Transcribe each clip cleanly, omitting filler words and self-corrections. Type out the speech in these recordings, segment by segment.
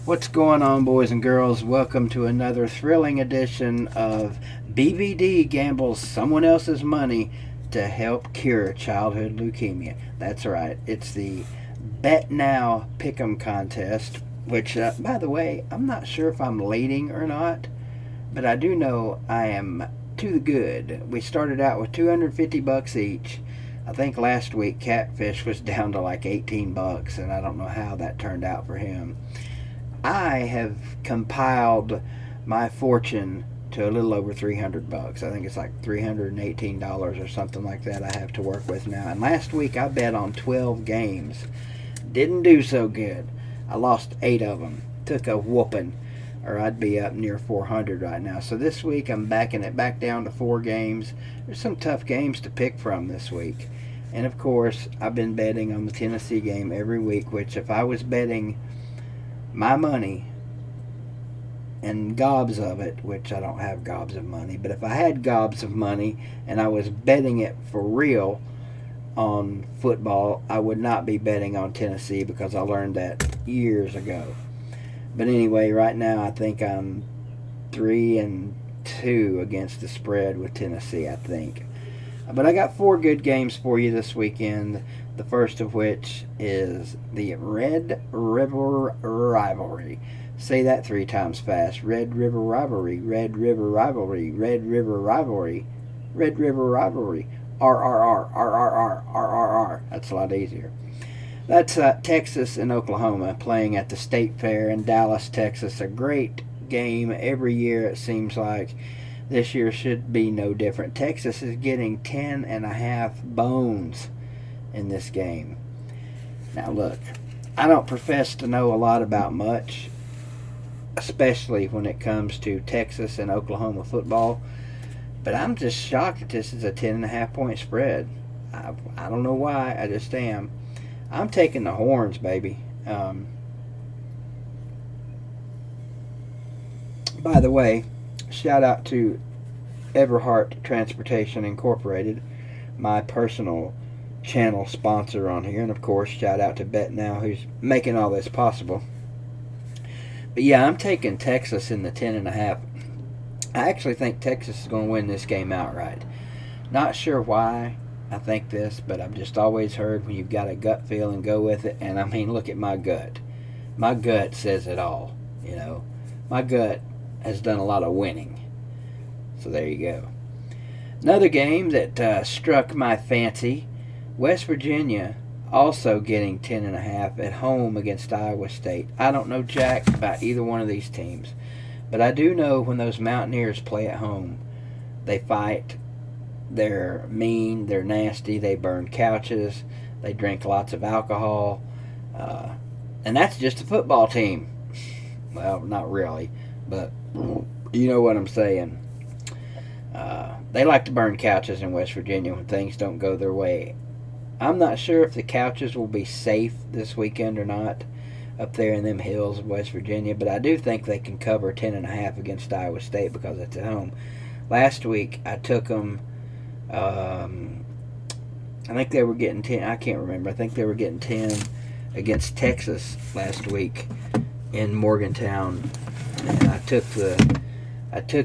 What's going on, boys and girls? Welcome to another thrilling edition of BBD Gambles Someone Else's Money to Help Cure Childhood Leukemia. That's right, it's the Bet Now Pick'em contest, which, by the way, I'm not sure if I'm leading or not, but I do know I am to the good. We started out with 250 bucks each. I think last week Catfish was down to like 18 bucks, and I don't know how that turned out for him. I have compiled my fortune to a little over 300 bucks. I think it's like $318 or something like that I have to work with now. And last week I bet on 12 games. Didn't do so good. I lost 8 of them. Took a whooping, or I'd be up near 400 right now. So this week I'm backing it back down to 4 games. There's some tough games to pick from this week. And of course, I've been betting on the Tennessee game every week, which if I was betting my money and gobs of it, which I don't have gobs of money, but if I had gobs of money and I was betting it for real on football, I would not be betting on Tennessee because I learned that years ago. But anyway, right now I think I'm 3-2 against the spread with Tennessee, I think. But I got 4 good games for you this weekend. The first of which is the Red River Rivalry. Say that 3 times fast. Red River Rivalry, Red River Rivalry, Red River Rivalry, Red River Rivalry. RRR. That's a lot easier. That's Texas and Oklahoma playing at the State Fair in Dallas, Texas. A great game every year, it seems like. This year should be no different. Texas is getting 10.5 bones in this game. Now look, I don't profess to know a lot about much, especially when it comes to Texas and Oklahoma football, but I'm just shocked that this is a 10.5 point spread. I don't know why, I just am. I'm taking the horns, baby. By the way, shout out to Everhart Transportation Incorporated, my personal channel sponsor on here, and of course shout out to BETNOW who's making all this possible. But yeah, I'm taking Texas in the 10.5. I actually think Texas is going to win this game outright. Not sure why I think this, but I've just always heard when you've got a gut feel and go with it. And I mean, look at my gut. My gut says it all. My gut has done a lot of winning. So there you go. Another game that struck my fancy. West Virginia also getting 10.5 at home against Iowa State. I don't know jack about either one of these teams, but I do know when those Mountaineers play at home, they fight, they're mean, they're nasty, they burn couches, they drink lots of alcohol, and that's just a football team. Well, not really, but you know what I'm saying. They like to burn couches in West Virginia when things don't go their way. I'm not sure if the couches will be safe this weekend or not up there in them hills of West Virginia, but I do think they can cover 10.5 against Iowa State because it's at home. Last week I took them. I think they were getting 10. I can't remember. I think they were getting 10 against Texas last week in Morgantown, and I took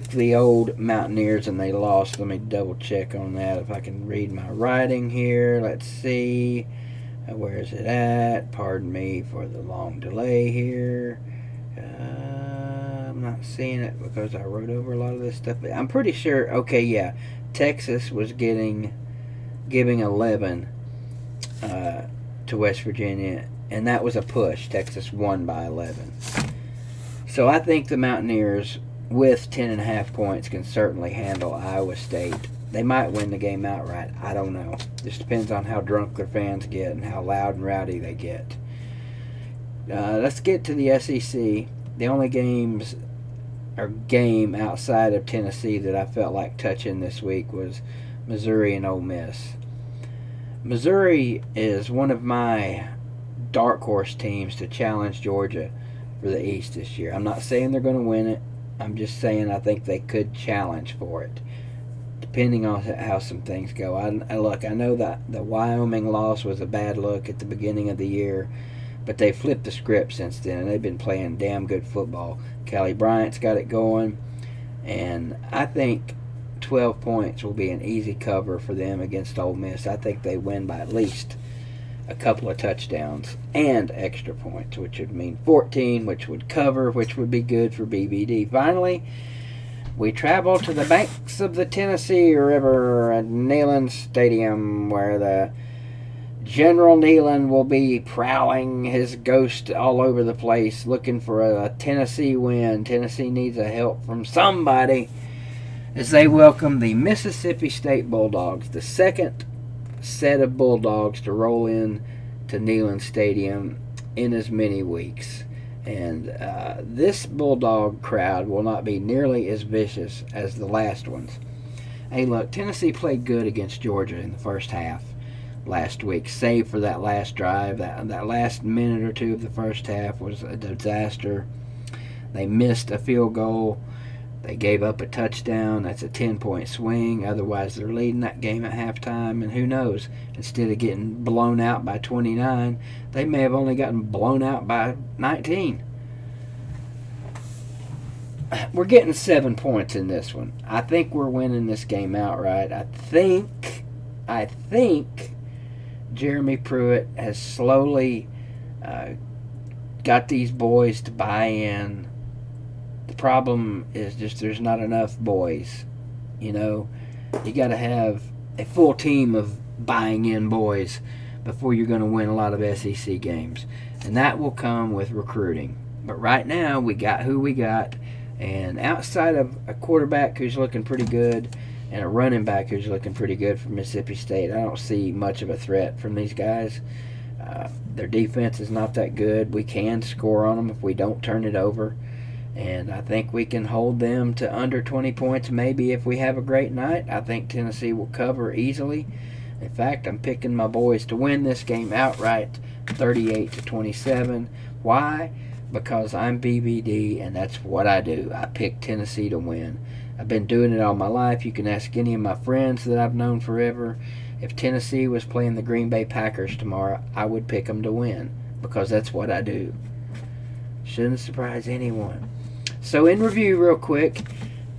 the old Mountaineers and they lost. Let me double check on that if I can read my writing here. Let's see. Where is it at? Pardon me for the long delay here. I'm not seeing it because I wrote over a lot of this stuff. But I'm pretty sure. Okay, yeah. Texas was giving 11 to West Virginia, and that was a push. Texas won by 11. So I think the Mountaineers with 10.5 points can certainly handle Iowa State. They might win the game outright. I don't know. Just depends on how drunk their fans get and how loud and rowdy they get. Let's get to the SEC. The only game outside of Tennessee that I felt like touching this week was Missouri and Ole Miss. Missouri is one of my dark horse teams to challenge Georgia for the East this year. I'm not saying they're going to win it. I'm just saying I think they could challenge for it, depending on how some things go. I know that the Wyoming loss was a bad look at the beginning of the year, But they flipped the script since then, and they've been playing damn good football. Callie Bryant's got it going, and I think 12 points will be an easy cover for them against Ole Miss. I think they win by at least a couple of touchdowns and extra points, which would mean 14, which would cover, which would be good for BBD. Finally, we travel to the banks of the Tennessee River at Neyland Stadium, where the General Neyland will be prowling his ghost all over the place, looking for a Tennessee win. Tennessee needs a help from somebody as they welcome the Mississippi State Bulldogs, the second set of Bulldogs to roll in to Neyland Stadium in as many weeks. And this Bulldog crowd will not be nearly as vicious as the last ones. Hey, look, Tennessee played good against Georgia in the first half last week, save for that last drive. That last minute or two of the first half was a disaster. They missed a field goal. They gave up a touchdown. That's a 10-point swing. Otherwise, they're leading that game at halftime. And who knows? Instead of getting blown out by 29, they may have only gotten blown out by 19. We're getting 7 points in this one. I think we're winning this game outright. I think Jeremy Pruitt has slowly got these boys to buy in. The problem is just there's not enough boys. You know, you got to have a full team of buying in boys before you're going to win a lot of SEC games. And that will come with recruiting. But right now, we got who we got. And outside of a quarterback who's looking pretty good and a running back who's looking pretty good for Mississippi State, I don't see much of a threat from these guys. Their defense is not that good. We can score on them if we don't turn it over. And I think we can hold them to under 20 points maybe if we have a great night. I think Tennessee will cover easily. In fact, I'm picking my boys to win this game outright, 38-27. Why? Because I'm BBD, and that's what I do. I pick Tennessee to win. I've been doing it all my life. You can ask any of my friends that I've known forever. If Tennessee was playing the Green Bay Packers tomorrow, I would pick them to win because that's what I do. Shouldn't surprise anyone. So in review real quick,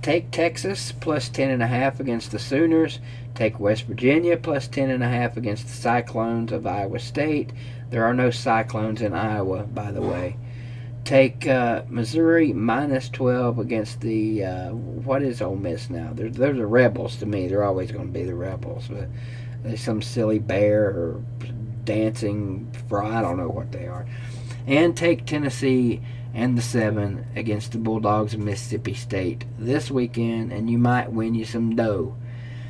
take Texas plus 10.5 against the Sooners. Take West Virginia plus 10.5 against the Cyclones of Iowa State. There are no Cyclones in Iowa, by the way. Take Missouri minus 12 against the, what is Ole Miss now? They're the Rebels to me. They're always going to be the Rebels. But they're some silly bear or dancing frog. I don't know what they are. And take Tennessee and the 7 against the Bulldogs of Mississippi State this weekend, and you might win you some dough.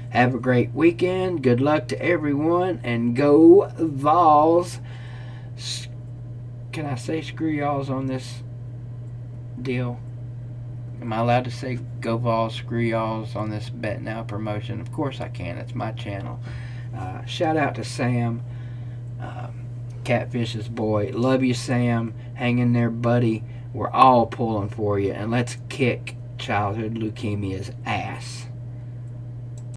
Have a great weekend. Good luck to everyone, and go Vols. Can I say screw y'alls on this deal? Am I allowed to say go Vols, screw y'alls on this BETNOW promotion? Of course I can. It's my channel. Shout out to Sam, Catfish's boy. Love you, Sam. Hang in there, buddy. We're all pulling for you, and let's kick childhood leukemia's ass.